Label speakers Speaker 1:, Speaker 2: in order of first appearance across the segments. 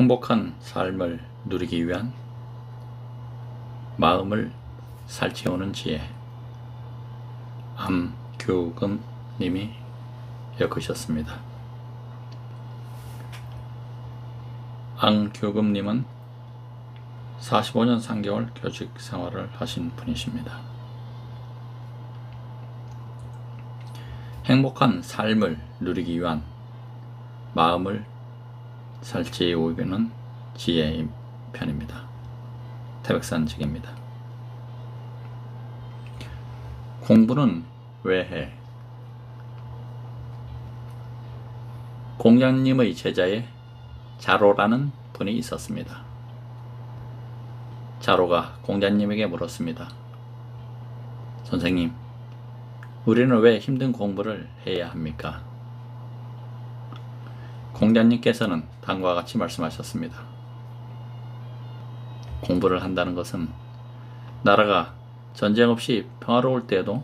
Speaker 1: 행복한 삶을 누리기 위한 마음을 살찌우는 지혜. 암규금 님이 엮으셨습니다. 암규금 님은 45년 3개월 교직 생활을 하신 분이십니다. 행복한 삶을 누리기 위한 마음을 살찌우는 지혜의 편입니다. 태백산직입니다. 공부는 왜 해? 공자님의 제자에 자로라는 분이 있었습니다. 자로가 공자님에게 물었습니다. 선생님, 우리는 왜 힘든 공부를 해야 합니까? 공자님께서는 다음과 같이 말씀하셨습니다. 공부를 한다는 것은 나라가 전쟁 없이 평화로울 때도,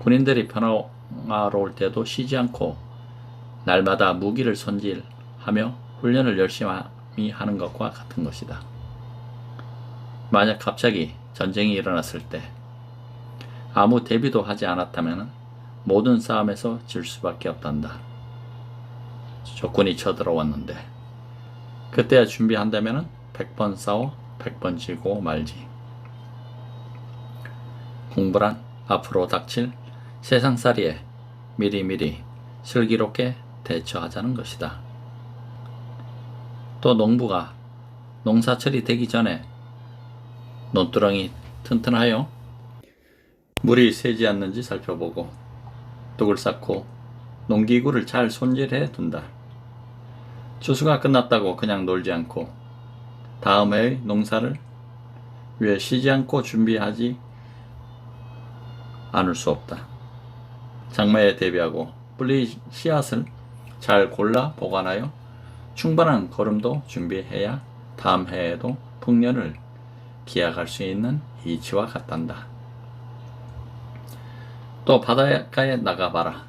Speaker 1: 군인들이 평화로울 때도 쉬지 않고 날마다 무기를 손질하며 훈련을 열심히 하는 것과 같은 것이다. 만약 갑자기 전쟁이 일어났을 때 아무 대비도 하지 않았다면 모든 싸움에서 질 수밖에 없단다. 적군이 쳐들어왔는데 그때야 준비한다면 100번 싸워 100번 지고 말지. 공부란 앞으로 닥칠 세상살이에 미리미리 슬기롭게 대처하자는 것이다. 또 농부가 농사철이 되기 전에 논두렁이 튼튼하여 물이 새지 않는지 살펴보고 독을 쌓고 농기구를 잘 손질해 둔다. 추수가 끝났다고 그냥 놀지 않고 다음 해의 농사를 위해 쉬지 않고 준비하지 않을 수 없다. 장마에 대비하고 뿌리 씨앗을 잘 골라 보관하여 충분한 거름도 준비해야 다음 해에도 풍년을 기약할 수 있는 이치와 같단다. 또 바닷가에 나가봐라.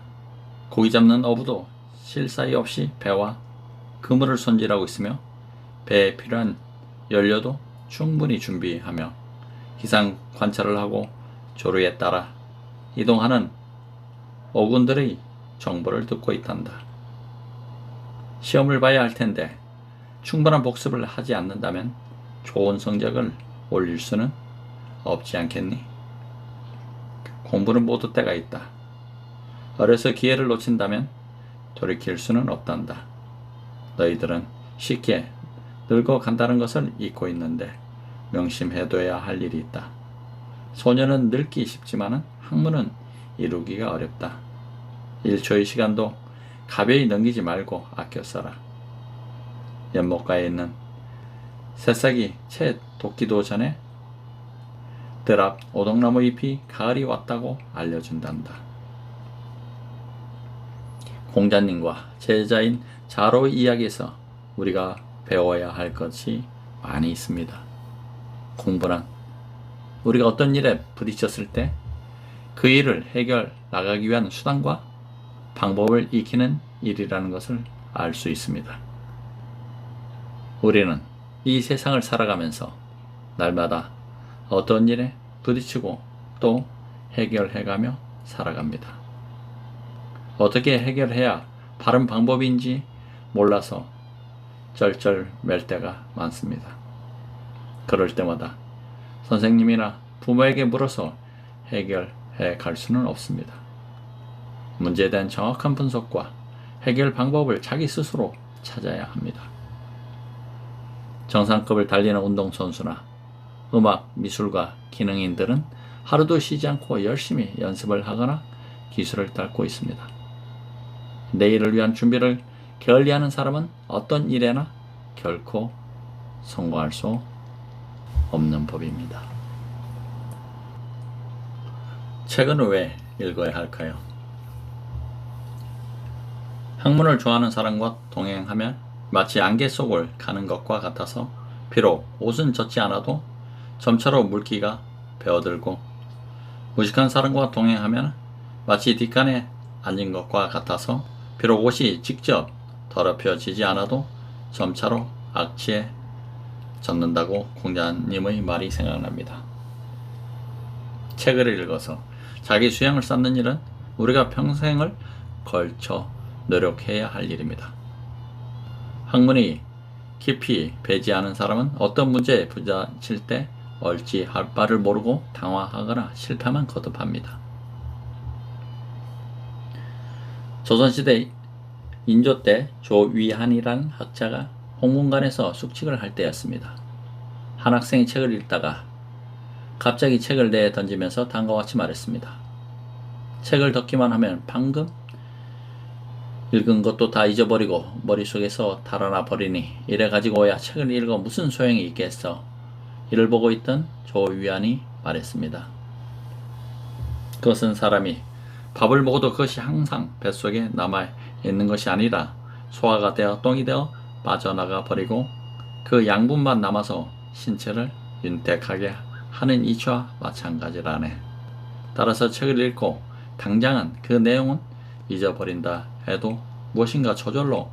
Speaker 1: 고기 잡는 어부도 쉴 사이 없이 배와 그물을 손질하고 있으며 배에 필요한 연료도 충분히 준비하며 기상 관찰을 하고 조류에 따라 이동하는 어군들의 정보를 듣고 있단다. 시험을 봐야 할 텐데 충분한 복습을 하지 않는다면 좋은 성적을 올릴 수는 없지 않겠니? 공부는 모두 때가 있다. 어려서 기회를 놓친다면 돌이킬 수는 없단다. 너희들은 쉽게 늙어간다는 것을 잊고 있는데 명심해둬야 할 일이 있다. 소년은 늙기 쉽지만 학문은 이루기가 어렵다. 1초의 시간도 가벼이 넘기지 말고 아껴 써라. 연못가에 있는 새싹이 채 돋기도 전에 들 앞 오동나무 잎이 가을이 왔다고 알려준단다. 공자님과 제자인 자로의 이야기에서 우리가 배워야 할 것이 많이 있습니다. 공부란 우리가 어떤 일에 부딪혔을 때 그 일을 해결 나가기 위한 수단과 방법을 익히는 일이라는 것을 알 수 있습니다. 우리는 이 세상을 살아가면서 날마다 어떤 일에 부딪히고 또 해결해가며 살아갑니다. 어떻게 해결해야 바른 방법인지 몰라서 쩔쩔맬 때가 많습니다. 그럴 때마다 선생님이나 부모에게 물어서 해결해 갈 수는 없습니다. 문제에 대한 정확한 분석과 해결 방법을 자기 스스로 찾아야 합니다. 정상급을 달리는 운동선수나 음악, 미술가, 기능인들은 하루도 쉬지 않고 열심히 연습을 하거나 기술을 닦고 있습니다. 내일을 위한 준비를 게을리하는 사람은 어떤 일에나 결코 성공할 수 없는 법입니다. 책은 왜 읽어야 할까요? 학문을 좋아하는 사람과 동행하면 마치 안개 속을 가는 것과 같아서 비록 옷은 젖지 않아도 점차로 물기가 배어들고 무식한 사람과 동행하면 마치 뒷간에 앉은 것과 같아서 비록 옷이 직접 더럽혀지지 않아도 점차로 악취에 젖는다고 공자님의 말이 생각납니다. 책을 읽어서 자기 수양을 쌓는 일은 우리가 평생을 걸쳐 노력해야 할 일입니다. 학문이 깊이 배지 않은 사람은 어떤 문제에 부딪힐 때 얼지 할 바를 모르고 당황하거나 실패만 거듭합니다. 조선시대 인조 때 조위한이라는 학자가 홍문관에서 숙직을 할 때였습니다. 한 학생이 책을 읽다가 갑자기 책을 내에 던지면서 다음과 같이 말했습니다. 책을 덮기만 하면 방금 읽은 것도 다 잊어버리고 머릿속에서 달아나 버리니 이래 가지고야 책을 읽어 무슨 소용이 있겠어. 이를 보고 있던 조위안이 말했습니다. 그것은 사람이 밥을 먹어도 그것이 항상 뱃속에 남아 있는 것이 아니라 소화가 되어 똥이 되어 빠져나가 버리고 그 양분만 남아서 신체를 윤택하게 하는 이치와 마찬가지라네. 따라서 책을 읽고 당장은 그 내용은 잊어버린다 해도 무엇인가 저절로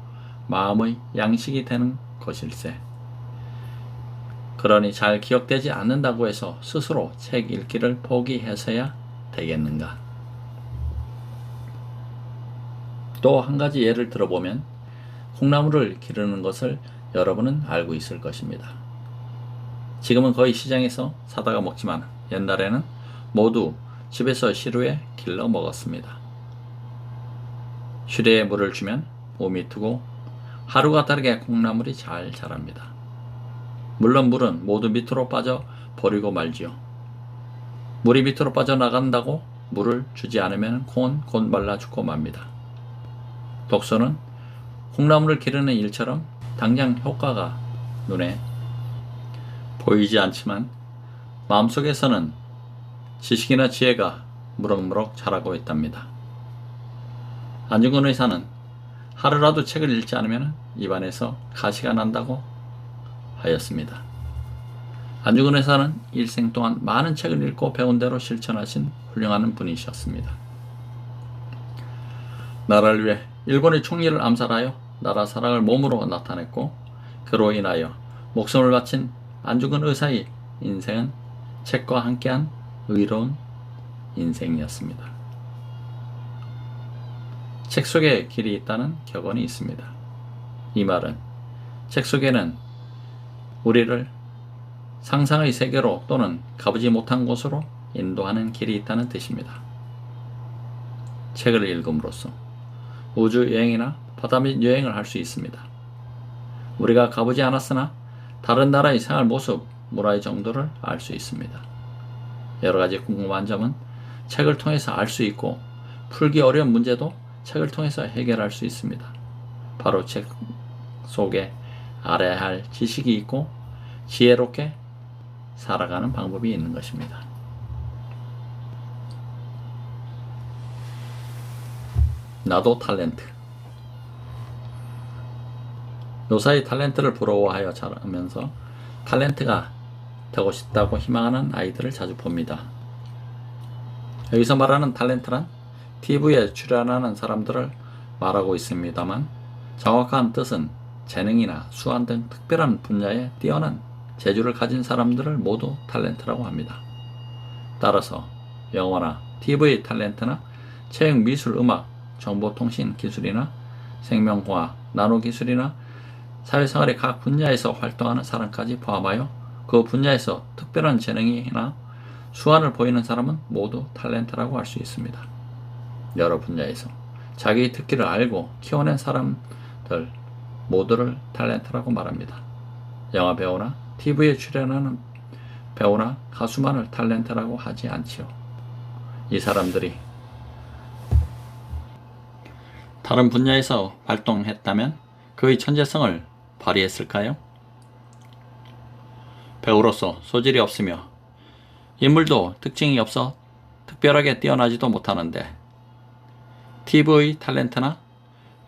Speaker 1: 마음의 양식이 되는 것일세. 그러니 잘 기억되지 않는다고 해서 스스로 책 읽기를 포기해서야 되겠는가. 또 한 가지 예를 들어보면 콩나물을 기르는 것을 여러분은 알고 있을 것입니다. 지금은 거의 시장에서 사다가 먹지만 옛날에는 모두 집에서 시루에 길러 먹었습니다. 시루에 물을 주면 몸이 트고 하루가 다르게 콩나물이 잘 자랍니다. 물론 물은 모두 밑으로 빠져 버리고 말지요. 물이 밑으로 빠져나간다고 물을 주지 않으면 콩은 곧 말라 죽고 맙니다. 독서는 콩나물을 기르는 일처럼 당장 효과가 눈에 보이지 않지만 마음속에서는 지식이나 지혜가 무럭무럭 자라고 있답니다. 안중근 의사는 하루라도 책을 읽지 않으면 입안에서 가시가 난다고 하였습니다. 안중근 의사는 일생 동안 많은 책을 읽고 배운 대로 실천하신 훌륭한 분이셨습니다. 나라를 위해 일본의 총리를 암살하여 나라 사랑을 몸으로 나타냈고 그로 인하여 목숨을 바친 안중근 의사의 인생은 책과 함께한 의로운 인생이었습니다. 책 속에 길이 있다는 격언이 있습니다. 이 말은 책 속에는 우리를 상상의 세계로 또는 가보지 못한 곳으로 인도하는 길이 있다는 뜻입니다. 책을 읽음으로써 우주 여행이나 바다 및 여행을 할 수 있습니다. 우리가 가보지 않았으나 다른 나라의 생활 모습, 문화의 정도를 알 수 있습니다. 여러 가지 궁금한 점은 책을 통해서 알 수 있고 풀기 어려운 문제도 책을 통해서 해결할 수 있습니다. 바로 책 속에 알아야 할 지식이 있고 지혜롭게 살아가는 방법이 있는 것입니다. 나도 탤런트. 요사이 탤런트를 부러워하여 자라면서 탤런트가 되고 싶다고 희망하는 아이들을 자주 봅니다. 여기서 말하는 탤런트란 TV에 출연하는 사람들을 말하고 있습니다만 정확한 뜻은 재능이나 수완 등 특별한 분야에 뛰어난 재주를 가진 사람들을 모두 탤런트라고 합니다. 따라서 영화나 TV 탤런트나 체육, 미술, 음악, 정보통신 기술이나 생명공학, 나노기술이나 사회생활의 각 분야에서 활동하는 사람까지 포함하여 그 분야에서 특별한 재능이나 수완을 보이는 사람은 모두 탤런트라고 할 수 있습니다. 여러 분야에서 자기의 특기를 알고 키워낸 사람들 모두를 탤런트라고 말합니다. 영화 배우나 TV에 출연하는 배우나 가수만을 탤런트라고 하지 않지요. 이 사람들이 다른 분야에서 활동했다면 그의 천재성을 발휘했을까요? 배우로서 소질이 없으며 인물도 특징이 없어 특별하게 뛰어나지도 못하는데 TV의 탤런트나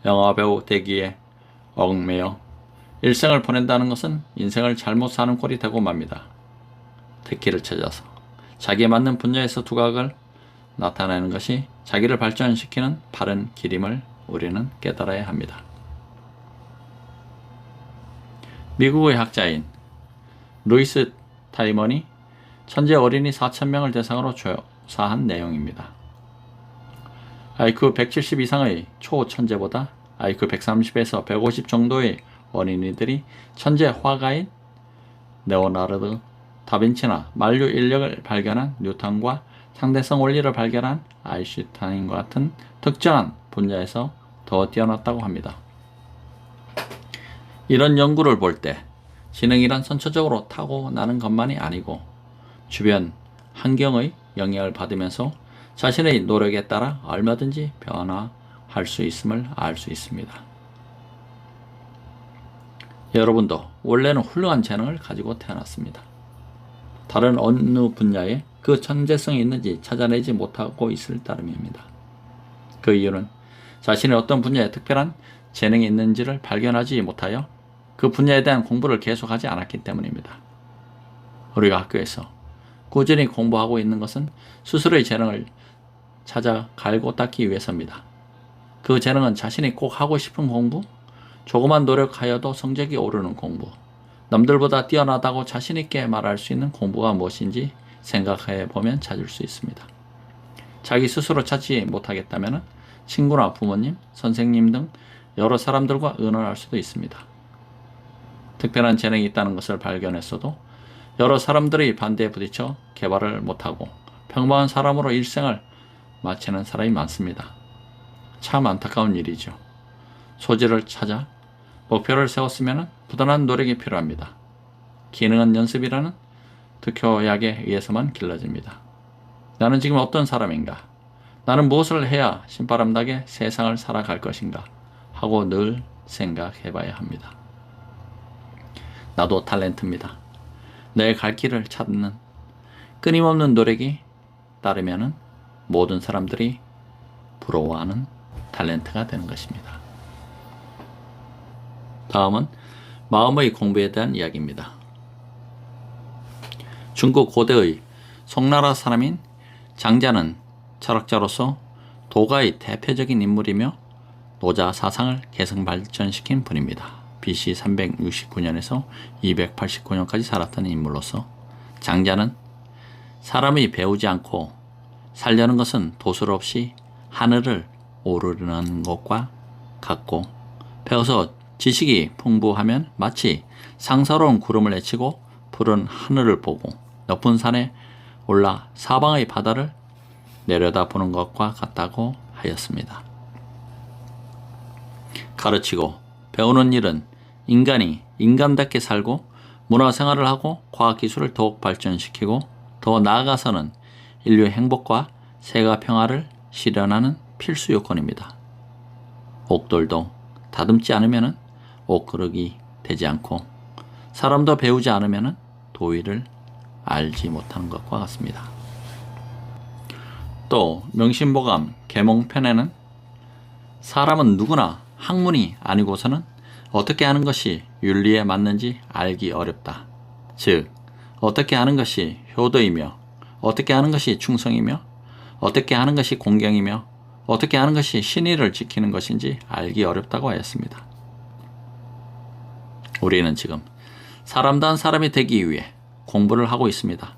Speaker 1: 영화배우 되기에 얽매여 일생을 보낸다는 것은 인생을 잘못 사는 꼴이 되고 맙니다. 특기를 찾아서 자기에 맞는 분야에서 두각을 나타내는 것이 자기를 발전시키는 바른 길임을 우리는 깨달아야 합니다. 미국의 학자인 루이스 타이먼이 천재 어린이 4,000명을 대상으로 조사한 내용입니다. IQ 170 이상의 초천재보다 IQ 130에서 150 정도의 어린이들이 천재 화가인 레오나르도 다빈치나 만류 인력을 발견한 뉴턴과 상대성 원리를 발견한 아인슈타인과 같은 특정한 분야에서 더 뛰어났다고 합니다. 이런 연구를 볼 때 지능이란 선천적으로 타고나는 것만이 아니고 주변 환경의 영향을 받으면서 자신의 노력에 따라 얼마든지 변화할 수 있음을 알 수 있습니다. 여러분도 원래는 훌륭한 재능을 가지고 태어났습니다. 다른 어느 분야에 그 천재성이 있는지 찾아내지 못하고 있을 따름입니다. 그 이유는 자신의 어떤 분야에 특별한 재능이 있는지를 발견하지 못하여 그 분야에 대한 공부를 계속하지 않았기 때문입니다. 우리가 학교에서 꾸준히 공부하고 있는 것은 스스로의 재능을 찾아 갈고 닦기 위해서입니다. 그 재능은 자신이 꼭 하고 싶은 공부, 조그만 노력하여도 성적이 오르는 공부, 남들보다 뛰어나다고 자신있게 말할 수 있는 공부가 무엇인지 생각해 보면 찾을 수 있습니다. 자기 스스로 찾지 못하겠다면 친구나 부모님, 선생님 등 여러 사람들과 의논할 수도 있습니다. 특별한 재능이 있다는 것을 발견했어도 여러 사람들의 반대에 부딪혀 개발을 못하고 평범한 사람으로 일생을 마치는 사람이 많습니다. 참 안타까운 일이죠. 소질을 찾아 목표를 세웠으면 부단한 노력이 필요합니다. 기능은 연습이라는 득효약에 의해서만 길러집니다. 나는 지금 어떤 사람인가? 나는 무엇을 해야 신바람나게 세상을 살아갈 것인가? 하고 늘 생각해봐야 합니다. 나도 탤런트입니다. 내 갈 길을 찾는 끊임없는 노력이 따르면 모든 사람들이 부러워하는 탤런트가 되는 것입니다. 다음은 마음의 공부에 대한 이야기입니다. 중국 고대의 송나라 사람인 장자는 철학자로서 도가의 대표적인 인물이며 노자 사상을 계승 발전시킨 분입니다. BC 369년에서 289년까지 살았던 인물로서 장자는 사람이 배우지 않고 살려는 것은 도술 없이 하늘을 오르는 것과 같고 배워서 지식이 풍부하면 마치 상사로운 구름을 헤치고 푸른 하늘을 보고 높은 산에 올라 사방의 바다를 내려다보는 것과 같다고 하였습니다. 가르치고 배우는 일은 인간이 인간답게 살고 문화생활을 하고 과학기술을 더욱 발전시키고 더 나아가서는 인류의 행복과 세계평화를 실현하는 필수 요건입니다. 옥돌도 다듬지 않으면 옥그릇이 되지 않고 사람도 배우지 않으면 도의를 알지 못하는 것과 같습니다. 또 명심보감 계몽편에는 사람은 누구나 학문이 아니고서는 어떻게 하는 것이 윤리에 맞는지 알기 어렵다. 즉 어떻게 하는 것이 효도이며 어떻게 하는 것이 충성이며 어떻게 하는 것이 공경이며 어떻게 하는 것이 신의를 지키는 것인지 알기 어렵다고 하였습니다. 우리는 지금 사람다운 사람이 되기 위해 공부를 하고 있습니다.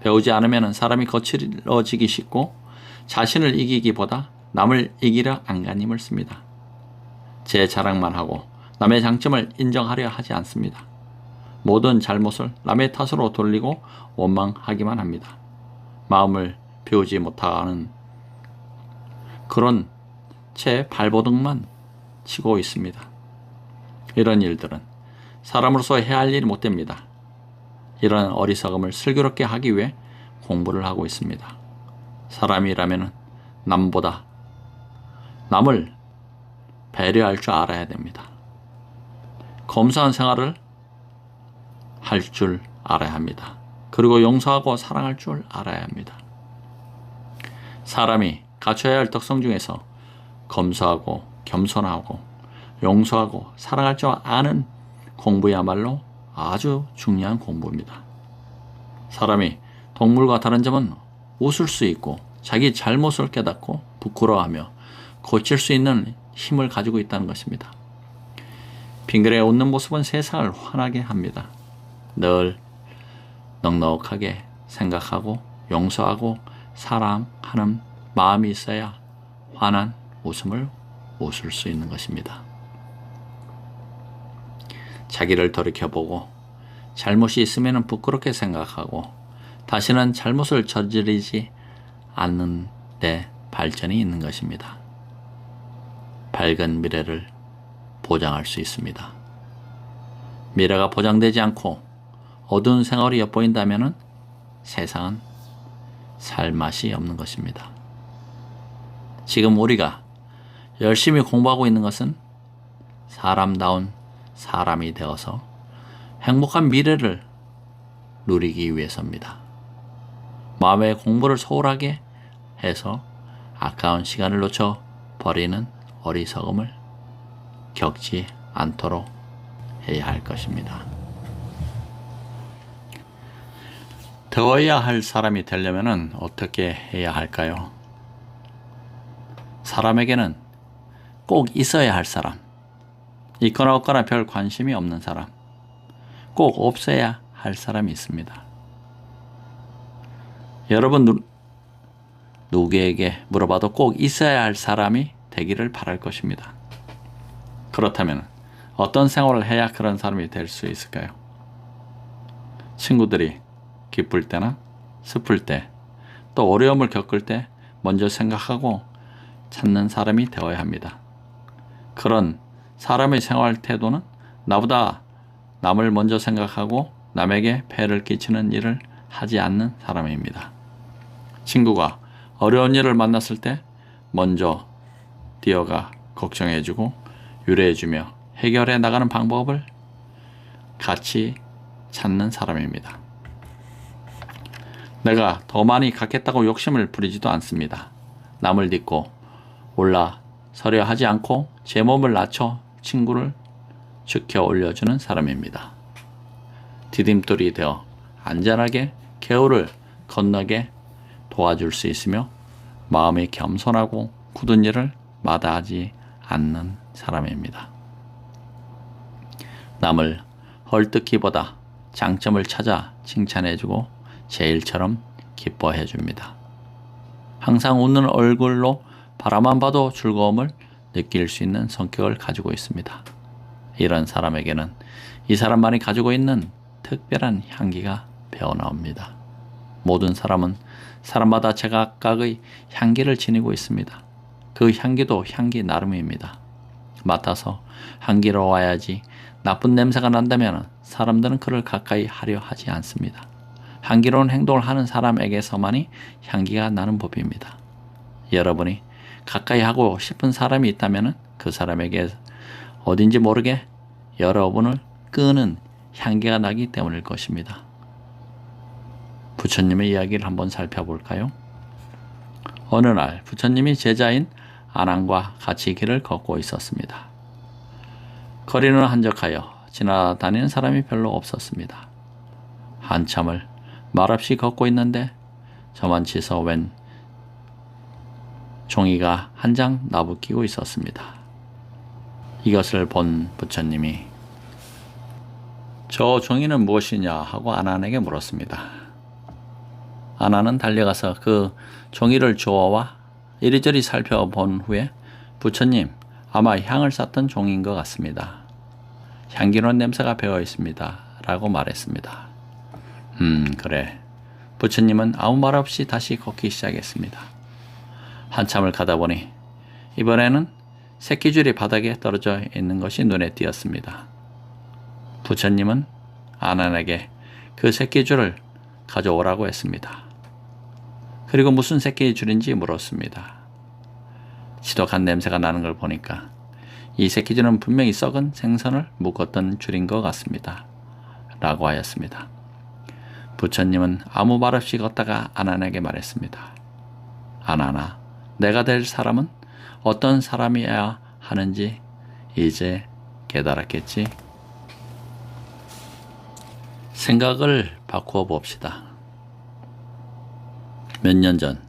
Speaker 1: 배우지 않으면 사람이 거칠어지기 쉽고 자신을 이기기보다 남을 이기려 안간힘을 씁니다. 제 자랑만 하고 남의 장점을 인정하려 하지 않습니다. 모든 잘못을 남의 탓으로 돌리고 원망하기만 합니다. 마음을 비우지 못하는 그런 채 발버둥만 치고 있습니다. 이런 일들은 사람으로서 해야 할 일이 못됩니다. 이런 어리석음을 슬기롭게 하기 위해 공부를 하고 있습니다. 사람이라면 남보다 남을 배려할 줄 알아야 됩니다. 검소한 생활을 할 줄 알아야 합니다. 그리고 용서하고 사랑할 줄 알아야 합니다. 사람이 갖춰야 할 특성 중에서 검소하고 겸손하고 용서하고 사랑할 줄 아는 공부야말로 아주 중요한 공부입니다. 사람이 동물과 다른 점은 웃을 수 있고 자기 잘못을 깨닫고 부끄러워하며 고칠 수 있는 힘을 가지고 있다는 것입니다. 빙그레 웃는 모습은 세상을 환하게 합니다. 늘 넉넉하게 생각하고 용서하고 사랑하는 마음이 있어야 환한 웃음을 웃을 수 있는 것입니다. 자기를 돌이켜보고 잘못이 있으면 부끄럽게 생각하고 다시는 잘못을 저지르지 않는 데 발전이 있는 것입니다. 밝은 미래를 보장할 수 있습니다. 미래가 보장되지 않고 어두운 생활이 엿보인다면 세상은 살 맛이 없는 것입니다. 지금 우리가 열심히 공부하고 있는 것은 사람다운 사람이 되어서 행복한 미래를 누리기 위해서입니다. 마음의 공부를 소홀하게 해서 아까운 시간을 놓쳐 버리는 어리석음을 겪지 않도록 해야 할 것입니다. 되어야 할 사람이 되려면 어떻게 해야 할까요? 사람에게는 꼭 있어야 할 사람, 있거나 없거나 별 관심이 없는 사람, 꼭 없어야 할 사람이 있습니다. 여러분 누구에게 물어봐도 꼭 있어야 할 사람이 되기를 바랄 것입니다. 그렇다면 어떤 생활을 해야 그런 사람이 될 수 있을까요? 친구들이 기쁠 때나 슬플 때, 또 어려움을 겪을 때 먼저 생각하고 찾는 사람이 되어야 합니다. 그런 사람의 생활 태도는 나보다 남을 먼저 생각하고 남에게 폐를 끼치는 일을 하지 않는 사람입니다. 친구가 어려운 일을 만났을 때 먼저 뛰어가 걱정해주고 유래해주며 해결해 나가는 방법을 같이 찾는 사람입니다. 내가 더 많이 갖겠다고 욕심을 부리지도 않습니다. 남을 딛고 올라서려 하지 않고 제 몸을 낮춰 친구를 지켜 올려주는 사람입니다. 디딤돌이 되어 안전하게 겨울을 건너게 도와줄 수 있으며 마음이 겸손하고 굳은 일을 마다하지 않는 사람입니다. 남을 헐뜯기보다 장점을 찾아 칭찬해주고 제 일처럼 기뻐해줍니다. 항상 웃는 얼굴로 바라만 봐도 즐거움을 느낄 수 있는 성격을 가지고 있습니다. 이런 사람에게는 이 사람만이 가지고 있는 특별한 향기가 배어나옵니다. 모든 사람은 사람마다 제각각의 향기를 지니고 있습니다. 그 향기도 향기 나름입니다. 맡아서 향기로워야지 나쁜 냄새가 난다면 사람들은 그를 가까이 하려 하지 않습니다. 향기로운 행동을 하는 사람에게서만이 향기가 나는 법입니다. 여러분이 가까이 하고 싶은 사람이 있다면 그 사람에게 어딘지 모르게 여러분을 끄는 향기가 나기 때문일 것입니다. 부처님의 이야기를 한번 살펴볼까요? 어느 날 부처님이 제자인 아난과 같이 길을 걷고 있었습니다. 거리는 한적하여 지나다니는 사람이 별로 없었습니다. 한참을 말없이 걷고 있는데 저만치서 웬 종이가 한 장 나부끼고 있었습니다. 이것을 본 부처님이 저 종이는 무엇이냐 하고 아난에게 물었습니다. 아난은 달려가서 그 종이를 주워와 이리저리 살펴본 후에 부처님, 아마 향을 쌌던 종이인 것 같습니다. 향기로운 냄새가 배어 있습니다. 라고 말했습니다. 그래. 부처님은 아무 말 없이 다시 걷기 시작했습니다. 한참을 가다 보니 이번에는 새끼줄이 바닥에 떨어져 있는 것이 눈에 띄었습니다. 부처님은 아난에게 그 새끼줄을 가져오라고 했습니다. 그리고 무슨 새끼줄인지 물었습니다. 지독한 냄새가 나는 걸 보니까 이 새끼줄은 분명히 썩은 생선을 묶었던 줄인 것 같습니다. 라고 하였습니다. 부처님은 아무 말 없이 걷다가 아난에게 말했습니다. 아난아, 내가 될 사람은 어떤 사람이어야 하는지 이제 깨달았겠지? 생각을 바꾸어 봅시다. 몇 년 전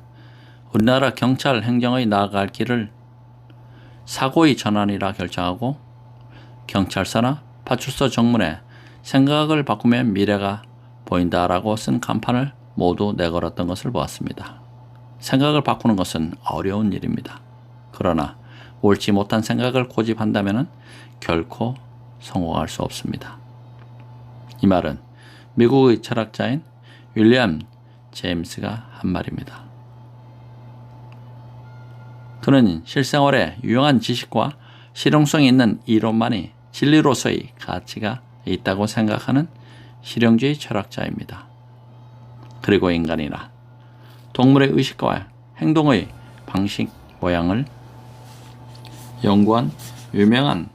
Speaker 1: 우리나라 경찰 행정의 나아갈 길을 사고의 전환이라 결정하고 경찰서나 파출소 정문에 생각을 바꾸면 미래가 보인다라고 쓴 간판을 모두 내걸었던 것을 보았습니다. 생각을 바꾸는 것은 어려운 일입니다. 그러나 옳지 못한 생각을 고집한다면 결코 성공할 수 없습니다. 이 말은 미국의 철학자인 윌리엄 제임스가 한 말입니다. 그는 실생활에 유용한 지식과 실용성이 있는 이론만이 진리로서의 가치가 있다고 생각하는 실용주의 철학자입니다. 그리고 인간이나 동물의 의식과 행동의 방식 모양을 연구한 유명한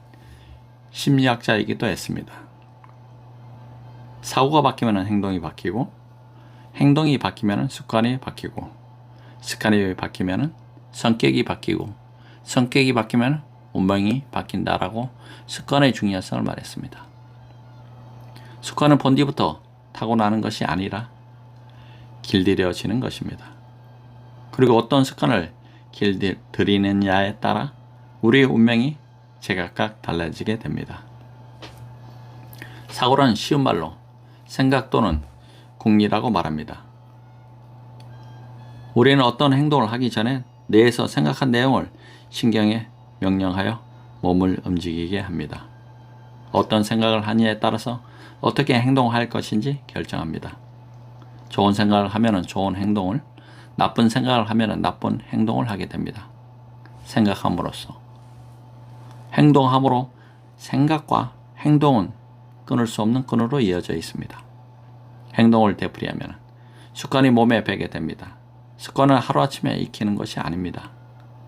Speaker 1: 심리학자이기도 했습니다. 사고가 바뀌면 행동이 바뀌고, 행동이 바뀌면 습관이 바뀌고, 습관이 바뀌면 성격이 바뀌고, 성격이 바뀌면 운명이 바뀐다라고 습관의 중요성을 말했습니다. 습관은 본디부터 타고나는 것이 아니라 길들여지는 것입니다. 그리고 어떤 습관을 길들이느냐에 따라 우리의 운명이 제각각 달라지게 됩니다. 사고란 쉬운 말로 생각 또는 궁리라고 말합니다. 우리는 어떤 행동을 하기 전에 뇌에서 생각한 내용을 신경에 명령하여 몸을 움직이게 합니다. 어떤 생각을 하느냐에 따라서 어떻게 행동할 것인지 결정합니다. 좋은 생각을 하면 좋은 행동을, 나쁜 생각을 하면 나쁜 행동을 하게 됩니다. 생각함으로써. 행동함으로 생각과 행동은 끊을 수 없는 끈으로 이어져 있습니다. 행동을 되풀이하면 습관이 몸에 배게 됩니다. 습관은 하루아침에 익히는 것이 아닙니다.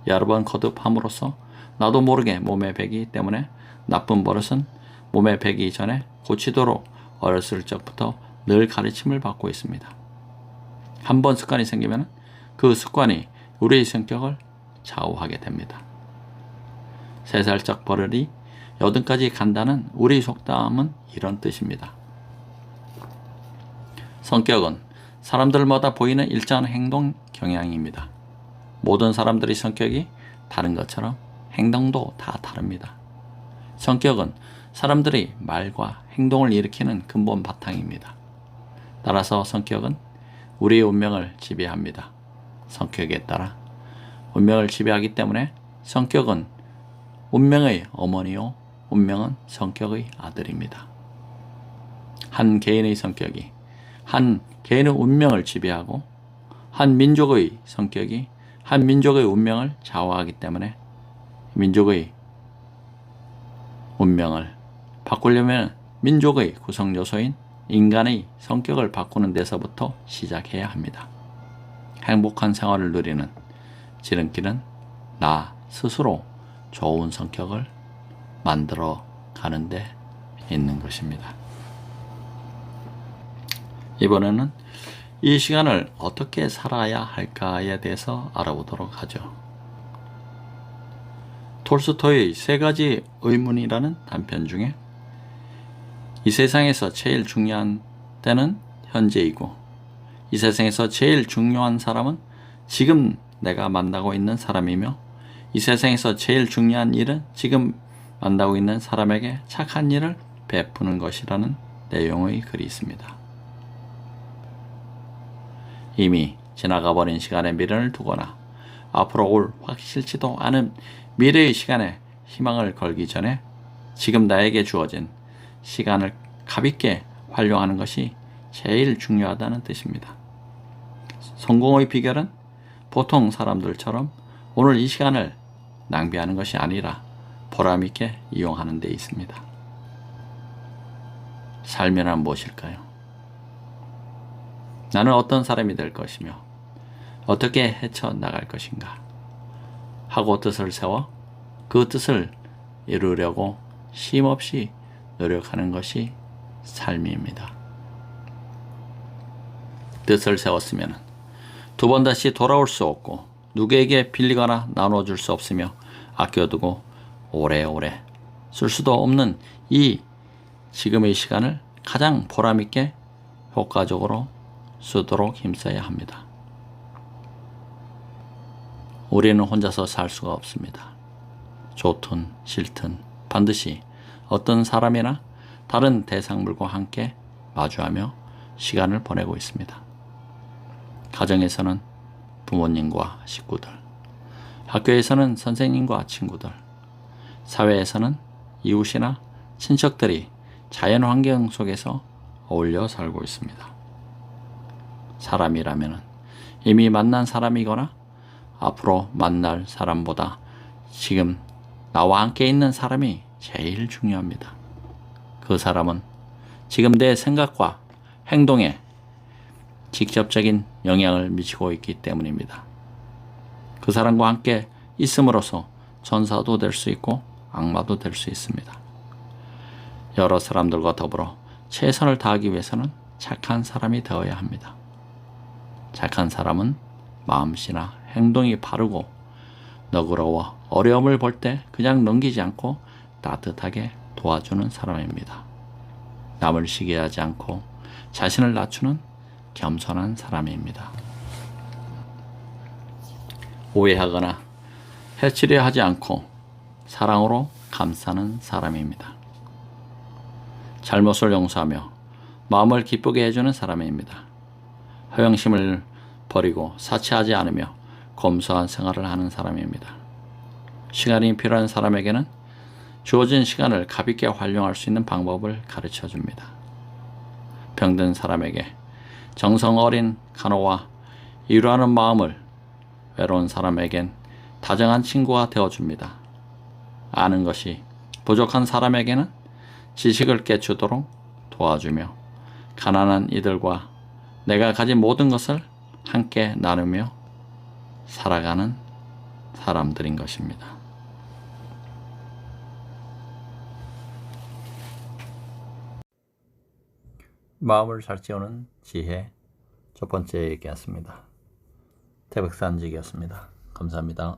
Speaker 1: 여러 번 거듭함으로써 나도 모르게 몸에 배기 때문에 나쁜 버릇은 몸에 배기 전에 고치도록 어렸을 적부터 늘 가르침을 받고 있습니다. 한 번 습관이 생기면 그 습관이 우리의 성격을 좌우하게 됩니다. 3살적 버릇이 8까지 간다는 우리 속담은 이런 뜻입니다. 성격은 사람들마다 보이는 일정한 행동 경향입니다. 모든 사람들의 성격이 다른 것처럼 행동도 다 다릅니다. 성격은 사람들의 말과 행동을 일으키는 근본 바탕입니다. 따라서 성격은 우리의 운명을 지배합니다. 성격에 따라 운명을 지배하기 때문에 성격은 운명의 어머니요, 운명은 성격의 아들입니다. 한 개인의 성격이 한 개인의 운명을 지배하고 한 민족의 성격이 한 민족의 운명을 좌우하기 때문에 민족의 운명을 바꾸려면 민족의 구성 요소인 인간의 성격을 바꾸는 데서부터 시작해야 합니다. 행복한 생활을 누리는 지름길은 나 스스로 좋은 성격을 만들어 가는 데 있는 것입니다. 이번에는 이 시간을 어떻게 살아야 할까에 대해서 알아보도록 하죠. 톨스토이의 3가지 의문이라는 단편 중에 이 세상에서 제일 중요한 때는 현재이고 이 세상에서 제일 중요한 사람은 지금 내가 만나고 있는 사람이며 이 세상에서 제일 중요한 일은 지금 만나고 있는 사람에게 착한 일을 베푸는 것이라는 내용의 글이 있습니다. 이미 지나가버린 시간에 미련을 두거나 앞으로 올 확실치도 않은 미래의 시간에 희망을 걸기 전에 지금 나에게 주어진 시간을 값있게 활용하는 것이 제일 중요하다는 뜻입니다. 성공의 비결은 보통 사람들처럼 오늘 이 시간을 낭비하는 것이 아니라 보람있게 이용하는 데 있습니다. 삶이란 무엇일까요? 나는 어떤 사람이 될 것이며 어떻게 헤쳐나갈 것인가 하고 뜻을 세워 그 뜻을 이루려고 쉼없이 노력하는 것이 삶입니다. 뜻을 세웠으면 두 번 다시 돌아올 수 없고 누구에게 빌리거나 나눠줄 수 없으며 아껴두고 오래오래 쓸 수도 없는 이 지금의 시간을 가장 보람있게 효과적으로 쓰도록 힘써야 합니다. 우리는 혼자서 살 수가 없습니다. 좋든 싫든 반드시 어떤 사람이나 다른 대상물과 함께 마주하며 시간을 보내고 있습니다. 가정에서는 부모님과 식구들, 학교에서는 선생님과 친구들, 사회에서는 이웃이나 친척들이 자연 환경 속에서 어울려 살고 있습니다. 사람이라면 이미 만난 사람이거나 앞으로 만날 사람보다 지금 나와 함께 있는 사람이 제일 중요합니다. 그 사람은 지금 내 생각과 행동에 직접적인 영향을 미치고 있기 때문입니다. 그 사람과 함께 있음으로써 전사도 될 수 있고 악마도 될 수 있습니다. 여러 사람들과 더불어 최선을 다하기 위해서는 착한 사람이 되어야 합니다. 착한 사람은 마음씨나 행동이 바르고 너그러워 어려움을 볼 때 그냥 넘기지 않고 따뜻하게 도와주는 사람입니다. 남을 시기하지 않고 자신을 낮추는 겸손한 사람입니다. 오해하거나 해치려 하지 않고 사랑으로 감싸는 사람입니다. 잘못을 용서하며 마음을 기쁘게 해주는 사람입니다. 허영심을 버리고 사치하지 않으며 검소한 생활을 하는 사람입니다. 시간이 필요한 사람에게는 주어진 시간을 가볍게 활용할 수 있는 방법을 가르쳐 줍니다. 병든 사람에게 정성 어린 간호와 위로하는 마음을, 외로운 사람에겐 다정한 친구가 되어줍니다. 아는 것이 부족한 사람에게는 지식을 깨주도록 도와주며 가난한 이들과 내가 가진 모든 것을 함께 나누며 살아가는 사람들인 것입니다. 마음을 잘 지우는 지혜 첫 번째 얘기였습니다. 태백산직이었습니다. 감사합니다.